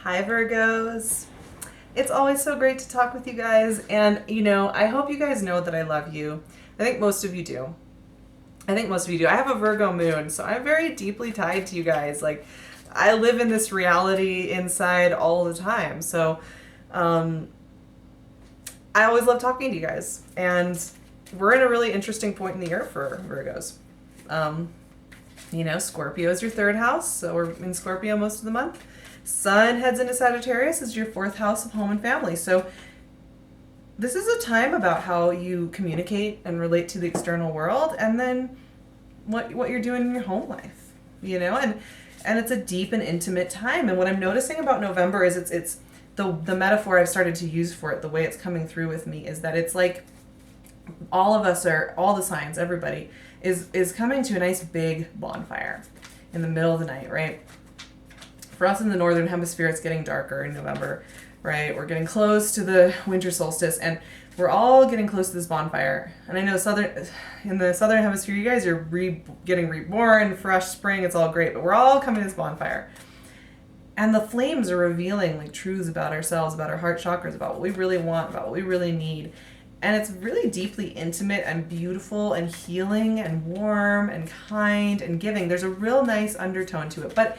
Hi, Virgos. It's always so great to talk with you guys. And, I hope you guys know that I love you. I think most of you do. I have a Virgo moon, so I'm very deeply tied to you guys. Like, I live in this reality inside all the time. So, um, I always love talking to you guys. And we're in a really interesting point in the year for Virgos. Um, Scorpio is your third house, so we're in Scorpio most of the month. Sun heads into Sagittarius is your fourth house of home and family. So this is a time about how you communicate and relate to the external world, and then what you're doing in your home life, and it's a deep and intimate time. And what I'm noticing about November is it's the metaphor I've started to use for it, the way it's coming through with me, is that it's like all of us are, all the signs, everybody is coming to a nice big bonfire in the middle of the night, right? For us in the northern hemisphere, it's getting darker in November, right? We're getting close to the winter solstice, and we're all getting close to this bonfire. And I know in the southern hemisphere, you guys are getting reborn, fresh spring. It's all great, but we're all coming to this bonfire, and the flames are revealing like truths about ourselves, about our heart chakras, about what we really want, about what we really need. And it's really deeply intimate and beautiful and healing and warm and kind and giving. There's a real nice undertone to it, but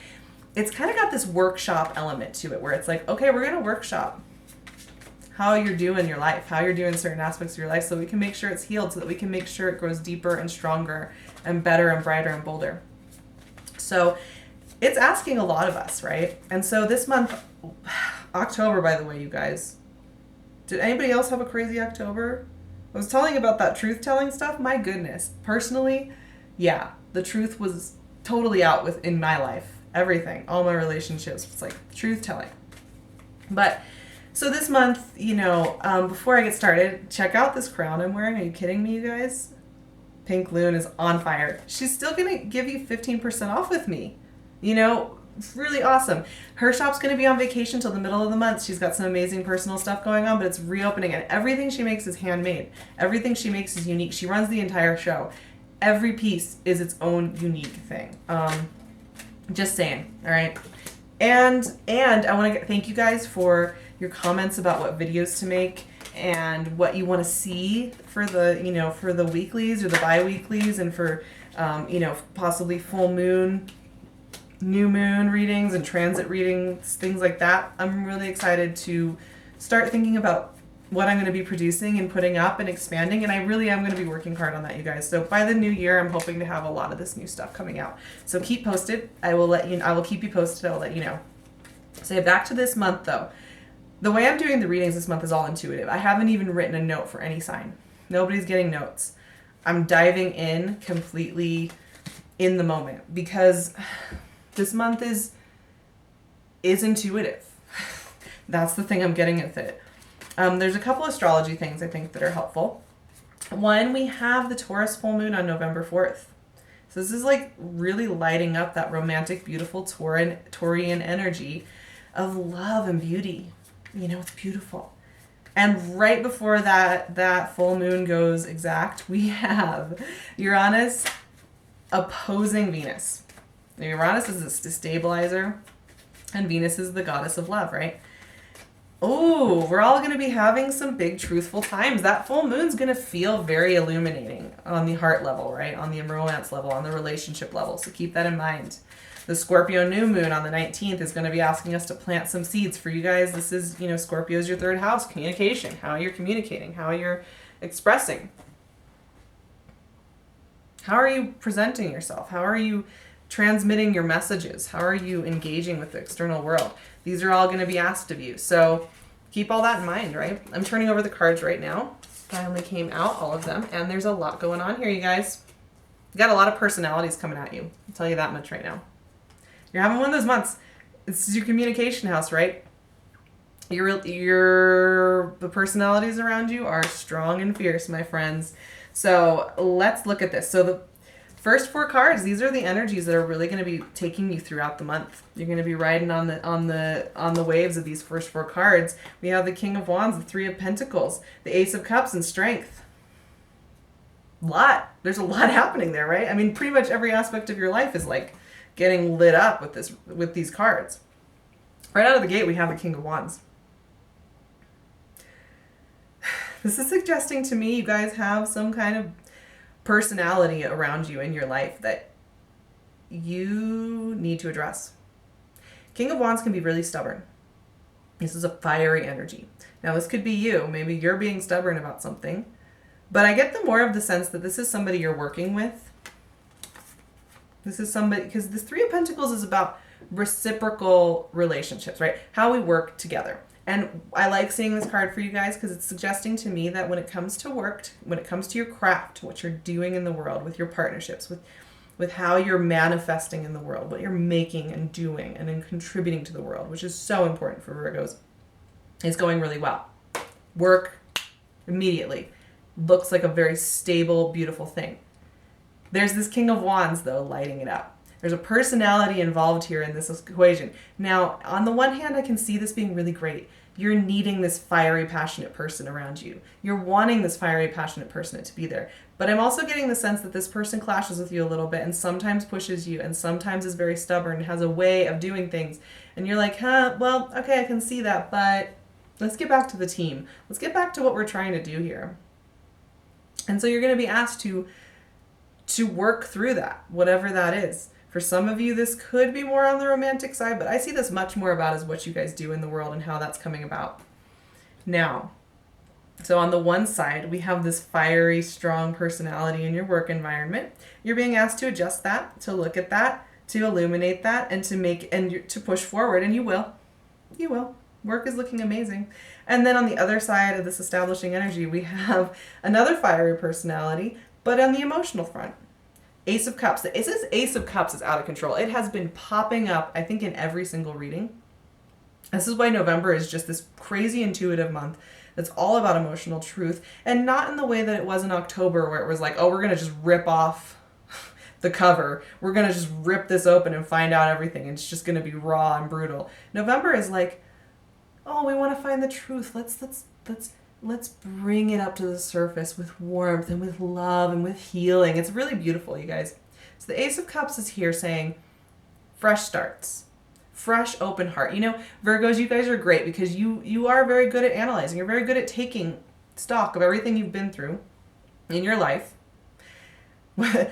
it's kind of got this workshop element to it where it's like, okay, we're going to workshop how you're doing your life, how you're doing certain aspects of your life, so we can make sure it's healed, so that we can make sure it grows deeper and stronger and better and brighter and bolder. So it's asking a lot of us, right? And so this month, October, by the way, you guys, did anybody else have a crazy October? I was telling you about that truth-telling stuff. My goodness. Personally, yeah, the truth was totally out in my life. Everything, all my relationships, it's like truth-telling. But so this month, before I get started, check out this crown I'm wearing. Are you kidding me, you guys? Pink LUNE is on fire. She's still going to give you 15% off with me. It's really awesome. Her shop's going to be on vacation till the middle of the month. She's got some amazing personal stuff going on, but it's reopening, and everything she makes is handmade. Everything she makes is unique. She runs the entire show. Every piece is its own unique thing. Just saying, all right? And I want to thank you guys for your comments about what videos to make and what you want to see for the weeklies or the bi-weeklies, and for possibly full moon, new moon readings and transit readings, things like that. I'm really excited to start thinking about what I'm going to be producing and putting up and expanding, and I really am going to be working hard on that, you guys. So by the new year, I'm hoping to have a lot of this new stuff coming out. So keep posted. I will keep you posted. I'll let you know. So back to this month, though. The way I'm doing the readings this month is all intuitive. I haven't even written a note for any sign. Nobody's getting notes. I'm diving in completely in the moment, because this month is intuitive. That's the thing I'm getting with it. There's a couple astrology things I think that are helpful. One, we have the Taurus full moon on November 4th. So this is like really lighting up that romantic, beautiful Taurian energy of love and beauty. It's beautiful. And right before that full moon goes exact, we have Uranus opposing Venus. Now, Uranus is a stabilizer, and Venus is the goddess of love, right? Oh, we're all going to be having some big truthful times. That full moon's going to feel very illuminating on the heart level, right? On the romance level, on the relationship level. So keep that in mind. The Scorpio new moon on the 19th is going to be asking us to plant some seeds for you guys. This is, Scorpio's your third house, communication, how you're communicating, how you're expressing. How are you presenting yourself? How are you transmitting your messages? How are you engaging with the external world? These are all going to be asked of you. So keep all that in mind, right? I'm turning over the cards right now. Finally came out, all of them. And there's a lot going on here, you guys. You got a lot of personalities coming at you. I'll tell you that much right now. You're having one of those months. This is your communication house, right? The personalities around you are strong and fierce, my friends. So let's look at this. So the first four cards, these are the energies that are really going to be taking you throughout the month. You're going to be riding on the waves of these first four cards. We have the King of Wands, the Three of Pentacles, the Ace of Cups, and Strength. There's a lot happening there, right? I mean, pretty much every aspect of your life is like getting lit up with these cards. Right out of the gate, we have the King of Wands. This is suggesting to me you guys have some kind of personality around you in your life that you need to address. King of Wands can be really stubborn. This is a fiery energy. Now, this could be you. Maybe you're being stubborn about something. But I get the more of the sense that this is somebody you're working with. This is somebody, because this Three of Pentacles is about reciprocal relationships, right? How we work together. And I like seeing this card for you guys because it's suggesting to me that when it comes to work, when it comes to your craft, what you're doing in the world, with your partnerships, with how you're manifesting in the world, what you're making and doing and then contributing to the world, which is so important for Virgos, is going really well. Work immediately. Looks like a very stable, beautiful thing. There's this King of Wands, though, lighting it up. There's a personality involved here in this equation. Now, on the one hand, I can see this being really great. You're needing this fiery, passionate person around you. You're wanting this fiery, passionate person to be there. But I'm also getting the sense that this person clashes with you a little bit and sometimes pushes you and sometimes is very stubborn and has a way of doing things. And you're like, well, okay, I can see that, but let's get back to the team. Let's get back to what we're trying to do here. And so you're going to be asked to work through that, whatever that is. For some of you, this could be more on the romantic side, but I see this much more about as what you guys do in the world and how that's coming about. Now, so on the one side, we have this fiery, strong personality in your work environment. You're being asked to adjust that, to look at that, to illuminate that, and to push forward, and you will. You will. Work is looking amazing. And then on the other side of this establishing energy, we have another fiery personality, but on the emotional front. Ace of Cups. This Ace of Cups is out of control. It has been popping up, I think, in every single reading. This is why November is just this crazy intuitive month that's all about emotional truth, and not in the way that it was in October where it was like, oh, we're going to just rip off the cover. We're going to just rip this open and find out everything. It's just going to be raw and brutal. November is like, oh, we want to find the truth. Let's bring it up to the surface with warmth and with love and with healing. It's really beautiful, you guys. So the Ace of Cups is here saying fresh starts, fresh open heart. You know, Virgos, you guys are great because you are very good at analyzing. You're very good at taking stock of everything you've been through in your life.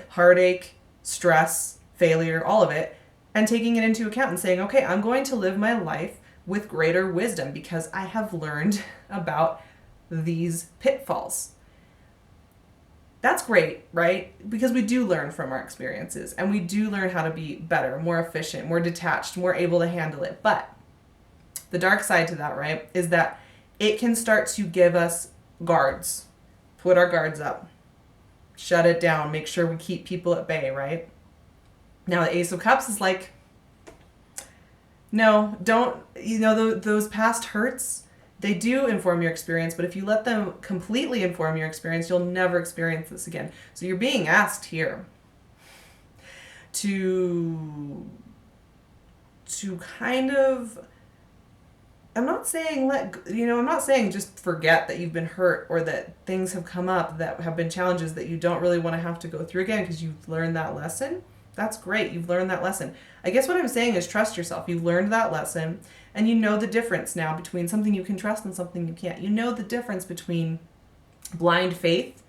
Heartache, stress, failure, all of it, and taking it into account and saying, okay, I'm going to live my life with greater wisdom because I have learned about these pitfalls. That's great, right? Because we do learn from our experiences and we do learn how to be better, more efficient, more detached, more able to handle it. But the dark side to that, right, is that it can start to give us guards. Put our guards up. Shut it down. Make sure we keep people at bay, right? Now the Ace of Cups is like, no, don't, those past hurts, they do inform your experience, but if you let them completely inform your experience, you'll never experience this again. So you're being asked here to kind of, I'm not saying just forget that you've been hurt or that things have come up that have been challenges that you don't really want to have to go through again because you've learned that lesson. That's great. You've learned that lesson. I guess what I'm saying is trust yourself. You've learned that lesson and you know the difference now between something you can trust and something you can't. You know the difference between blind faith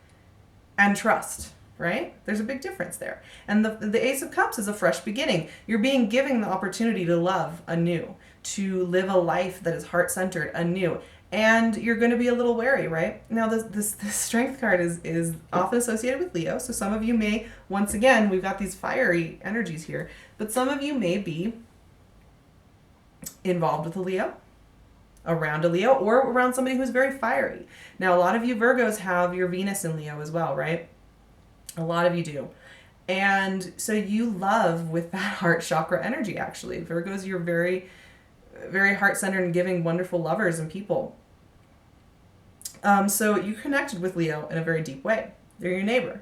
and trust, right? There's a big difference there. And the Ace of Cups is a fresh beginning. You're being given the opportunity to love anew, to live a life that is heart-centered anew. And you're going to be a little wary, right? Now, this Strength card is often associated with Leo. So some of you may, once again, we've got these fiery energies here, but some of you may be involved with a Leo, around a Leo, or around somebody who's very fiery. Now, a lot of you Virgos have your Venus in Leo as well, right? A lot of you do. And so you love with that heart chakra energy, actually. Virgos, you're very, very heart-centered and giving, wonderful lovers and people. So you connected with Leo in a very deep way. They're your neighbor.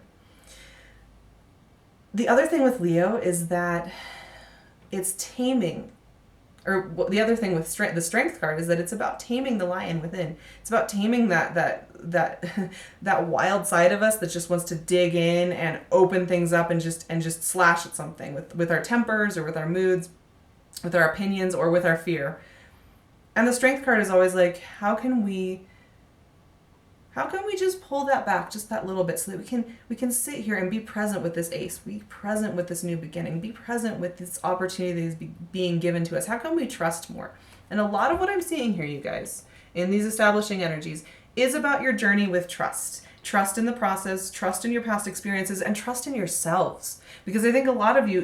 The other thing with Leo is that it's taming, or the other thing with the Strength card is that it's about taming the lion within. It's about taming that wild side of us that just wants to dig in and open things up and just slash at something with our tempers or with our moods, with our opinions or with our fear. And the Strength card is always like, how can we just pull that back just that little bit so that we can sit here and be present with this ace, be present with this new beginning, be present with this opportunity that is being given to us. How can we trust more? And a lot of what I'm seeing here, you guys, in these establishing energies is about your journey with trust. Trust in the process, trust in your past experiences, and trust in yourselves. Because I think a lot of you,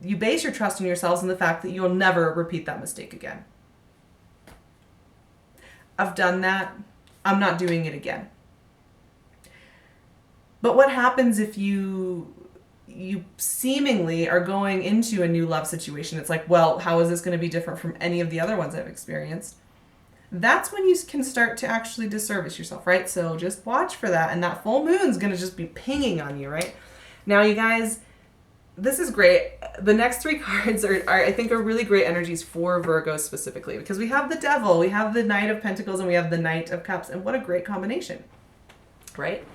you base your trust in yourselves in the fact that you'll never repeat that mistake again. I've done that. I'm not doing it again. But what happens if you seemingly are going into a new love situation? It's like, well, how is this going to be different from any of the other ones I've experienced? That's when you can start to actually disservice yourself, right? So just watch for that. And that full moon's going to just be pinging on you, right? Now, you guys, this is great. The next three cards I think are really great energies for Virgo specifically, because we have the Devil, we have the Knight of Pentacles, and we have the Knight of Cups. And what a great combination, right?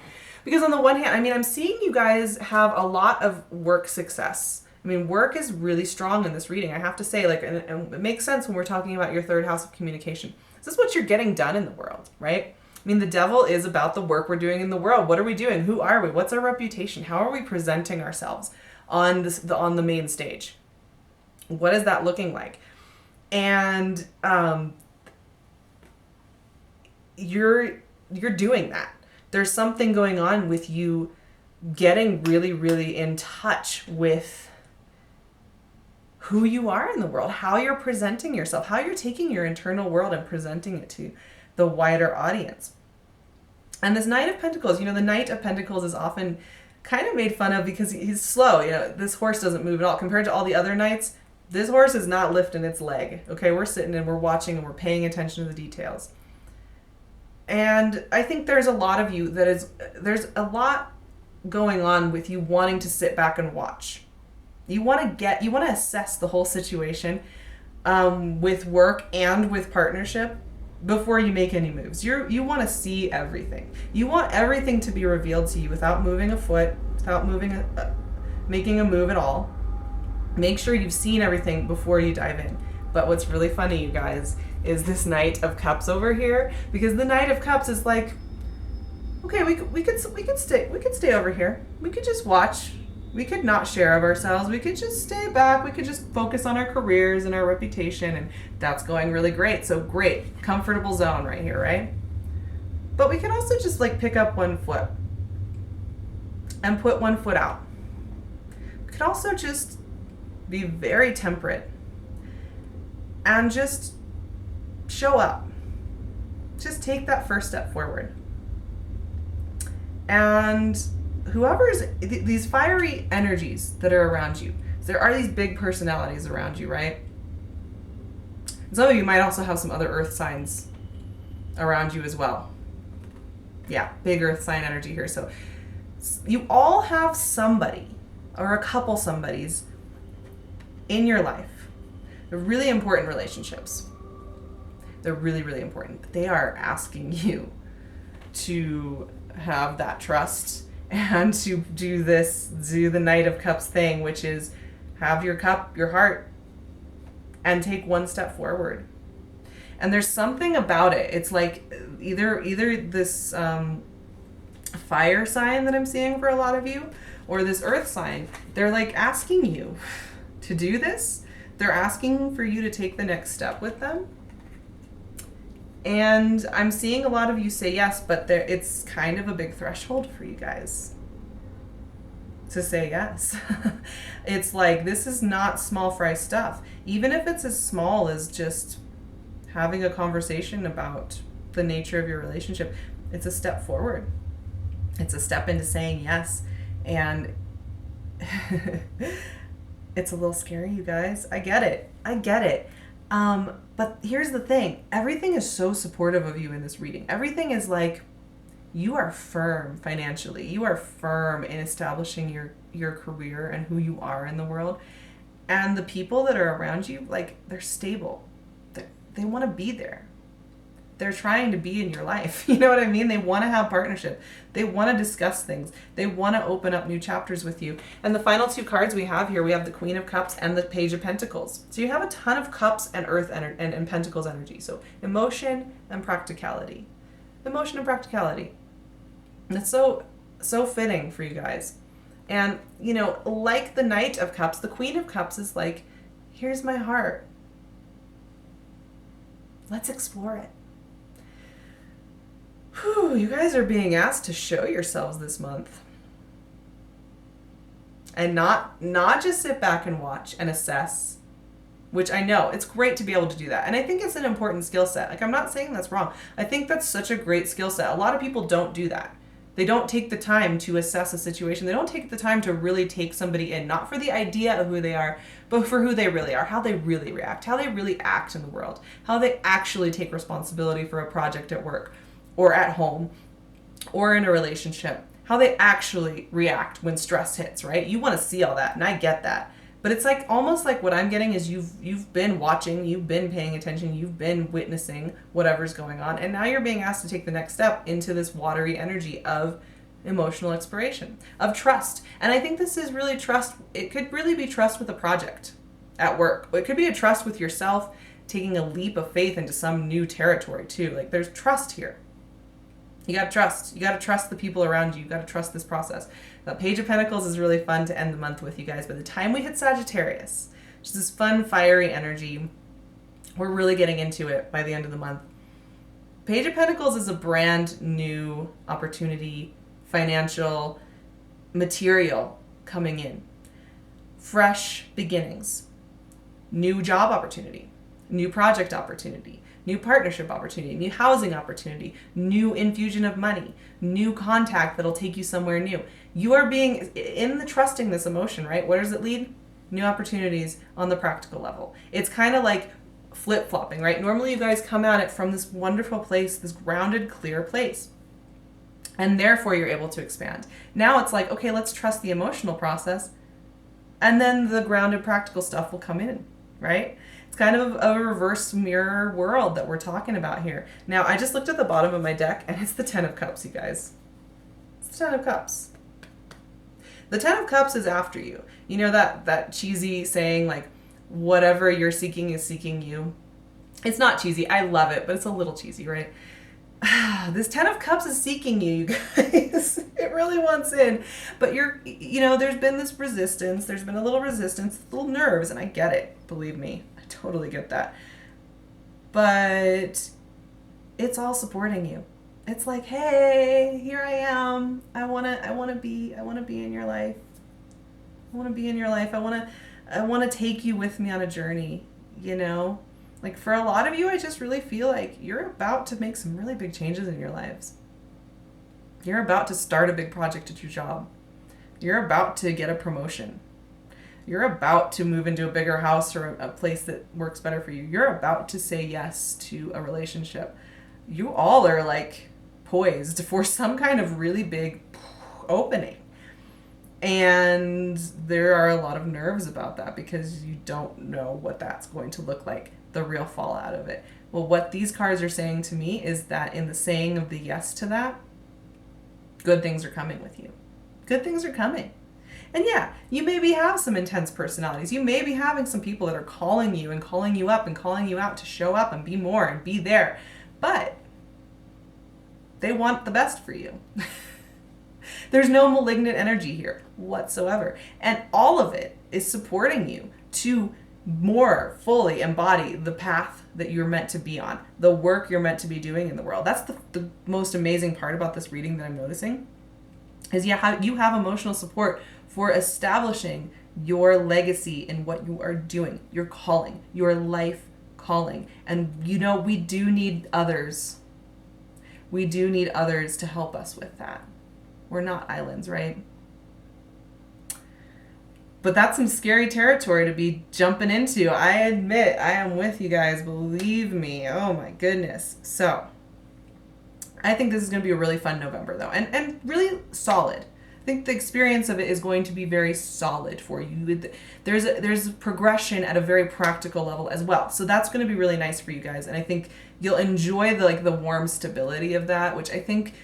Because on the one hand, I mean, I'm seeing you guys have a lot of work success. I mean, work is really strong in this reading, I have to say, like, and it makes sense when we're talking about your third house of communication. This is what you're getting done in the world, right? I mean, the Devil is about the work we're doing in the world. What are we doing? Who are we? What's our reputation? How are we presenting ourselves on the main stage? What is that looking like? And you're doing that. There's something going on with you getting really, really in touch with who you are in the world, how you're presenting yourself, how you're taking your internal world and presenting it to the wider audience. And this Knight of Pentacles, the Knight of Pentacles is often kind of made fun of because he's slow. This horse doesn't move at all. Compared to all the other knights, this horse is not lifting its leg. Okay, we're sitting and we're watching and we're paying attention to the details. And I think there's a lot of you there's a lot going on with you wanting to sit back and watch. You want to assess the whole situation with work and with partnership before you make any moves. You want to see everything. You want everything to be revealed to you without moving a foot, without making a move at all. Make sure you've seen everything before you dive in. But what's really funny, you guys, is this Knight of Cups over here, because the Knight of Cups is like, okay, we could stay over here. We could just watch. We could not share of ourselves. We could just stay back. We could just focus on our careers and our reputation, and that's going really great. So great, comfortable zone right here, right? But we could also just like pick up one foot and put one foot out. We could also just be very temperate and just show up. Just take that first step forward. And these fiery energies that are around you, there are these big personalities around you, right? Some of you might also have some other earth signs around you as well. Yeah, big earth sign energy here. So you all have somebody or a couple somebodies in your life. They're really important relationships. They're really, really important. But they are asking you to have that trust and to do the Knight of Cups thing, which is have your cup, your heart, and take one step forward. And there's something about it. It's like either this fire sign that I'm seeing for a lot of you, or this earth sign. They're like asking you to do this. They're asking for you to take the next step with them. And I'm seeing a lot of you say yes, but it's kind of a big threshold for you guys to say yes. It's like, this is not small fry stuff. Even if it's as small as just having a conversation about the nature of your relationship, it's a step forward. It's a step into saying yes. And it's a little scary, you guys. I get it. But here's the thing. Everything is so supportive of you in this reading. Everything is like, you are firm financially. You are firm in establishing your career and who you are in the world. And the people that are around you, like, they're stable. They want to be there. they're trying to be in your life. You know what I mean? They want to have partnership. They want to discuss things. They want to open up new chapters with you. And the final two cards we have here, we have the Queen of Cups and the Page of Pentacles. So you have a ton of cups and earth and Pentacles energy. So emotion and practicality. Emotion and practicality. And it's so fitting for you guys. And, you know, like the Knight of Cups, the Queen of Cups is like, here's my heart. Let's explore it. Whew, you guys are being asked to show yourselves this month. And not just sit back and watch and assess, which I know it's great to be able to do that. And I think it's an important skill set. Like, I'm not saying that's wrong. I think that's such a great skill set. A lot of people don't do that. They don't take the time to assess a situation. They don't take the time to really take somebody in, not for the idea of who they are, but for who they really are, how they really react, how they really act in the world, how they actually take responsibility for a project at work or at home or in a relationship, how they actually react when stress hits, right? You want to see all that, and I get that. But it's like almost like what I'm getting is you've been watching, you've been paying attention, you've been witnessing whatever's going on, and now you're being asked to take the next step into this watery energy of emotional exploration, of trust. And I think this is really trust. It could really be trust with a project at work. It could be a trust with yourself, taking a leap of faith into some new territory too. Like, there's trust here. You got to trust. You got to trust the people around you. You got to trust this process. The Page of Pentacles is really fun to end the month with, you guys. By the time we hit Sagittarius, which is this fun, fiery energy, we're really getting into it by the end of the month. Page of Pentacles is a brand new opportunity, financial, material coming in. Fresh beginnings. New job opportunity. New project opportunity. New partnership opportunity, new housing opportunity, new infusion of money, new contact that'll take you somewhere new. You are being in the trusting this emotion, right? Where does it lead? New opportunities on the practical level. It's kind of like flip-flopping, right? Normally you guys come at it from this wonderful place, this grounded, clear place. And therefore you're able to expand. Now it's like, okay, let's trust the emotional process. And then the grounded practical stuff will come in, right? It's kind of a reverse mirror world that we're talking about here. Now, I just looked at the bottom of my deck, and it's the Ten of Cups, you guys. It's the Ten of Cups. The Ten of Cups is after you. You know that cheesy saying, like, whatever you're seeking is seeking you? It's not cheesy. I love it, but it's a little cheesy, right? This Ten of Cups is seeking you, you guys. It really wants in. But there's been this resistance. There's been a little resistance, little nerves, and I get it. Believe me. I totally get that. But it's all supporting you. It's like, hey, here I am. I wanna be in your life. I wanna be in your life. I wanna take you with me on a journey, you know? Like, for a lot of you, I just really feel like you're about to make some really big changes in your lives. You're about to start a big project at your job. You're about to get a promotion. You're about to move into a bigger house or a place that works better for you. You're about to say yes to a relationship. You all are like poised for some kind of really big opening. And there are a lot of nerves about that because you don't know what that's going to look like, the real fallout of it. Well, what these cards are saying to me is that in the saying of the yes to that, good things are coming with you. Good things are coming. And yeah, you maybe have some intense personalities. You may be having some people that are calling you and calling you up and calling you out to show up and be more and be there. But they want the best for you. There's no malignant energy here whatsoever. And all of it is supporting you to more fully embody the path that you're meant to be on, the work you're meant to be doing in the world. That's the most amazing part about this reading that I'm noticing is you have emotional support for establishing your legacy in what you are doing, your calling, your life calling. And we do need others. We do need others to help us with that. We're not islands, right? But that's some scary territory to be jumping into. I admit, I am with you guys. Believe me. Oh my goodness. So, I think this is going to be a really fun November, though. And really solid. think the experience of it is going to be very solid for you. There's progression at a very practical level as well. So that's going to be really nice for you guys. And I think you'll enjoy the warm stability of that, which I think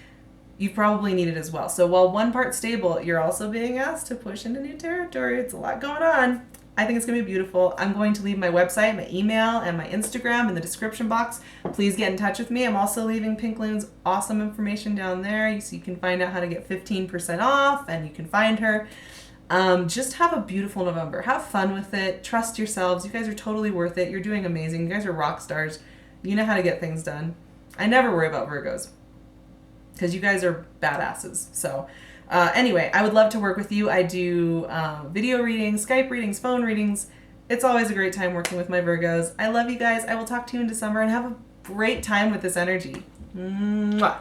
you probably needed as well. So while one part stable, you're also being asked to push into new territory. It's a lot going on. I think it's going to be beautiful. I'm going to leave my website, my email, and my Instagram in the description box. Please get in touch with me. I'm also leaving Pink LUNE's awesome information down there so you can find out how to get 15% off, and you can find her. Just have a beautiful November. Have fun with it. Trust yourselves. You guys are totally worth it. You're doing amazing. You guys are rock stars. You know how to get things done. I never worry about Virgos because you guys are badasses. So anyway, I would love to work with you. I do video readings, Skype readings, phone readings. It's always a great time working with my Virgos. I love you guys. I will talk to you in December, and have a great time with this energy. Mwah.